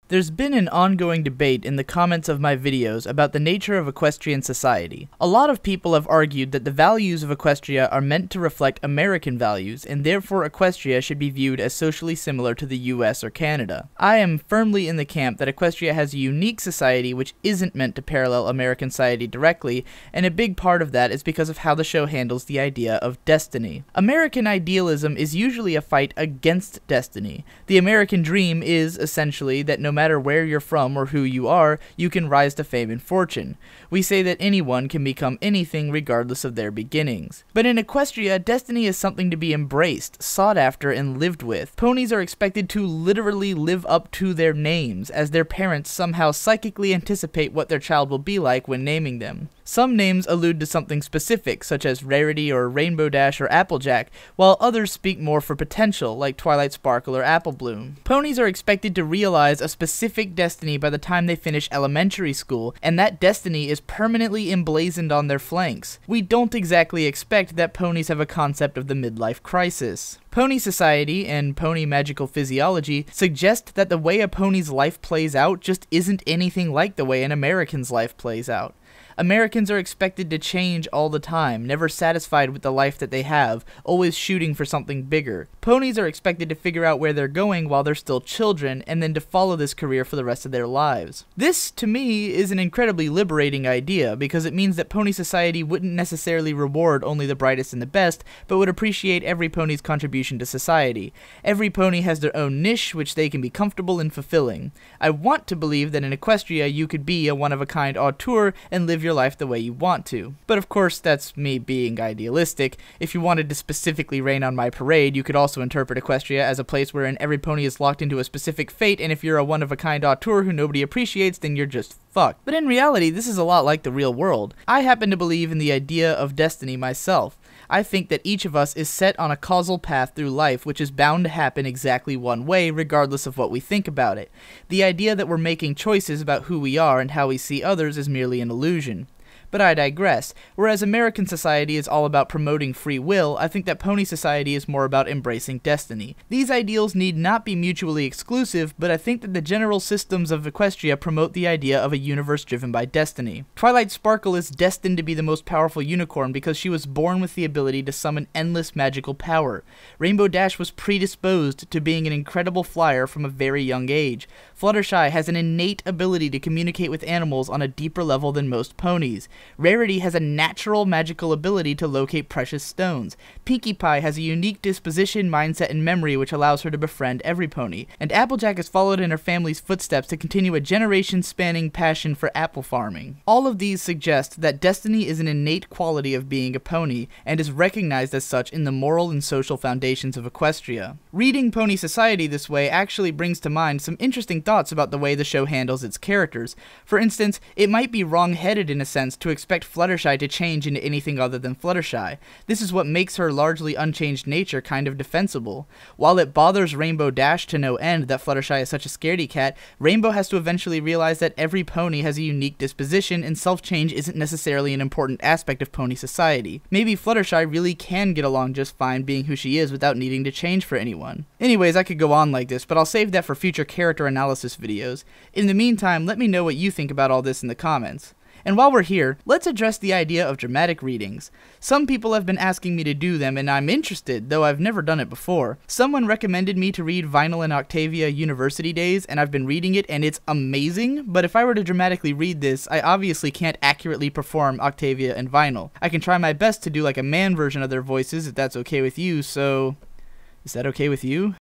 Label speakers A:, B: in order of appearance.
A: There's been an ongoing debate in the comments of my videos about the nature of equestrian society. A lot of people have argued that the values of Equestria are meant to reflect American values, and therefore Equestria should be viewed as socially similar to the US or Canada. I am firmly in the camp that Equestria has a unique society which isn't meant to parallel American society directly, and a big part of that is because of how the show handles the idea of destiny. American idealism is usually a fight against destiny. The American dream is, essentially, that no matter where you're from or who you are, you can rise to fame and fortune. We say that anyone can become anything regardless of their beginnings. But in Equestria, destiny is something to be embraced, sought after, and lived with. Ponies are expected to literally live up to their names, as their parents somehow psychically anticipate what their child will be like when naming them. Some names allude to something specific, such as Rarity or Rainbow Dash or Applejack, while others speak more for potential, like Twilight Sparkle or Apple Bloom. Ponies are expected to realize a specific destiny by the time they finish elementary school, and that destiny is permanently emblazoned on their flanks. We don't exactly expect that ponies have a concept of the midlife crisis. Pony society and pony magical physiology suggest that the way a pony's life plays out just isn't anything like the way an American's life plays out. Americans are expected to change all the time, never satisfied with the life that they have, always shooting for something bigger. Ponies are expected to figure out where they're going while they're still children, and then to follow this career for the rest of their lives. This, to me, is an incredibly liberating idea, because it means that pony society wouldn't necessarily reward only the brightest and the best, but would appreciate every pony's contribution to society. Every pony has their own niche, which they can be comfortable in fulfilling. I want to believe that in Equestria you could be a one-of-a-kind auteur and live your life the way you want to. But of course, that's me being idealistic. If you wanted to specifically rain on my parade, you could also interpret Equestria as a place wherein every pony is locked into a specific fate, and if you're a one-of-a-kind auteur who nobody appreciates, then you're just fucked. But in reality, this is a lot like the real world. I happen to believe in the idea of destiny myself. I think that each of us is set on a causal path through life which is bound to happen exactly one way regardless of what we think about it. The idea that we're making choices about who we are and how we see others is merely an illusion. But I digress. Whereas American society is all about promoting free will, I think that pony society is more about embracing destiny. These ideals need not be mutually exclusive, but I think that the general systems of Equestria promote the idea of a universe driven by destiny. Twilight Sparkle is destined to be the most powerful unicorn because she was born with the ability to summon endless magical power. Rainbow Dash was predisposed to being an incredible flyer from a very young age. Fluttershy has an innate ability to communicate with animals on a deeper level than most ponies. Rarity has a natural magical ability to locate precious stones. Pinkie Pie has a unique disposition, mindset, and memory which allows her to befriend every pony. And Applejack has followed in her family's footsteps to continue a generation-spanning passion for apple farming. All of these suggest that destiny is an innate quality of being a pony, and is recognized as such in the moral and social foundations of Equestria. Reading Pony Society this way actually brings to mind some interesting thoughts about the way the show handles its characters. For instance, it might be wrong-headed in a sense to expect Fluttershy to change into anything other than Fluttershy. This is what makes her largely unchanged nature kind of defensible. While it bothers Rainbow Dash to no end that Fluttershy is such a scaredy cat, Rainbow has to eventually realize that every pony has a unique disposition and self-change isn't necessarily an important aspect of pony society. Maybe Fluttershy really can get along just fine being who she is without needing to change for anyone. Anyways, I could go on like this, but I'll save that for future character analysis videos. In the meantime, let me know what you think about all this in the comments. And while we're here, let's address the idea of dramatic readings. Some people have been asking me to do them, and I'm interested, though I've never done it before. Someone recommended me to read Vinyl and Octavia University Days, and I've been reading it, and it's amazing, but if I were to dramatically read this, I obviously can't accurately perform Octavia and Vinyl. I can try my best to do like a man version of their voices, if that's okay with you, so... is that okay with you?